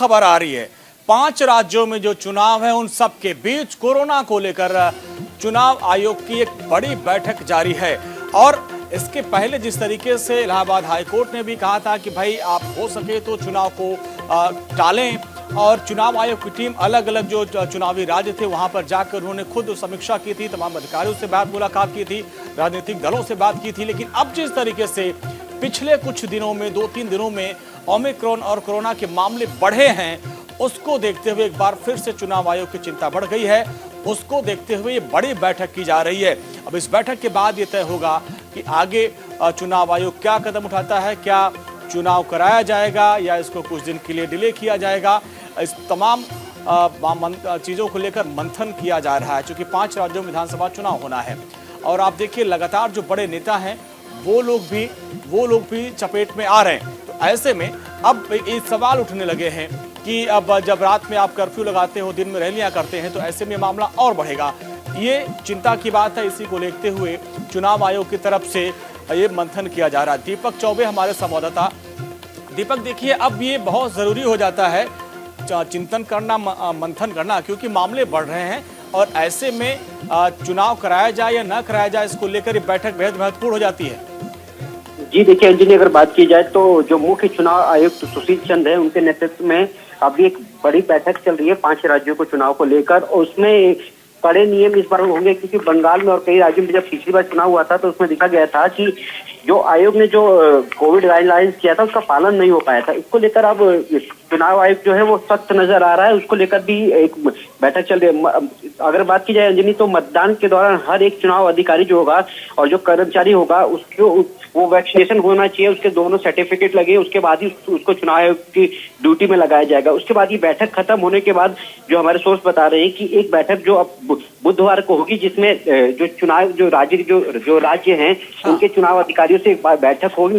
खबर आ रही है। 5 राज्यों में जो चुनाव है उन सब के बीच कोरोना को लेकर चुनाव आयोग की एक बड़ी बैठक जारी है। और इसके पहले जिस तरीके से इलाहाबाद हाईकोर्ट ने भी कहा था कि भाई आप हो सके तो चुनाव को टालें, और चुनाव आयोग की टीम अलग अलग जो चुनावी राज्य थे वहां पर जाकर उन्होंने खुद समीक्षा की थी, तमाम अधिकारियों से मुलाकात की थी, राजनीतिक दलों से बात की थी। लेकिन अब जिस तरीके से पिछले कुछ दिनों में 2-3 दिनों में ओमिक्रॉन और कोरोना के मामले बढ़े हैं, उसको देखते हुए एक बार फिर से चुनाव आयोग की चिंता बढ़ गई है। उसको देखते हुए ये बड़ी बैठक की जा रही है। अब इस बैठक के बाद ये तय होगा कि आगे चुनाव आयोग क्या कदम उठाता है, क्या चुनाव कराया जाएगा या इसको कुछ दिन के लिए डिले किया जाएगा। इस तमाम चीज़ों को लेकर मंथन किया जा रहा है, क्योंकि 5 राज्यों में विधानसभा चुनाव होना है। और आप देखिए लगातार जो बड़े नेता हैं वो लोग भी चपेट में आ रहे हैं। तो ऐसे में अब ये सवाल उठने लगे हैं कि अब जब रात में आप कर्फ्यू लगाते हो, दिन में रैलियां करते हैं, तो ऐसे में मामला और बढ़ेगा। ये चिंता की बात है। इसी को देखते हुए चुनाव आयोग की तरफ से ये मंथन किया जा रहा है। दीपक चौबे हमारे संवाददाता। दीपक, देखिए अब ये बहुत जरूरी हो जाता है चिंतन करना, मंथन करना, क्योंकि मामले बढ़ रहे हैं और ऐसे में चुनाव कराया जाए या न कराया जाए, इसको लेकर ये बैठक बेहद महत्वपूर्ण हो जाती है। जी देखिए अंजनी, अगर बात की जाए तो जो मुख्य चुनाव आयुक्त सुशील चंद है, उनके नेतृत्व में अभी एक बड़ी बैठक चल रही है 5 राज्यों को चुनाव को लेकर। और उसमें कड़े नियम इस बार होंगे, क्योंकि बंगाल में और कई राज्यों में जब पिछली बार चुनाव हुआ था तो उसमें देखा गया था कि जो आयोग ने जो कोविड गाइडलाइंस किया था उसका पालन नहीं हो पाया था। इसको लेकर अब चुनाव आयोग जो है वो सख्त नजर आ रहा है, उसको लेकर भी एक बैठक चल रही है। अगर बात की जाए अंजनी, तो मतदान के दौरान हर एक चुनाव अधिकारी जो होगा और जो कर्मचारी होगा उसको वो वैक्सीनेशन होना चाहिए, उसके दोनों सर्टिफिकेट लगे, उसके बाद ही उसको चुनाव आयोग की ड्यूटी में लगाया जाएगा। उसके बाद ये बैठक खत्म होने के बाद जो हमारे सोर्स बता रहे हैं कि एक बैठक जो अब बुधवार को होगी, जिसमें जो चुनाव जो राज्य हैं उनके चुनाव अधिकारियों से एक बार बैठक होगी।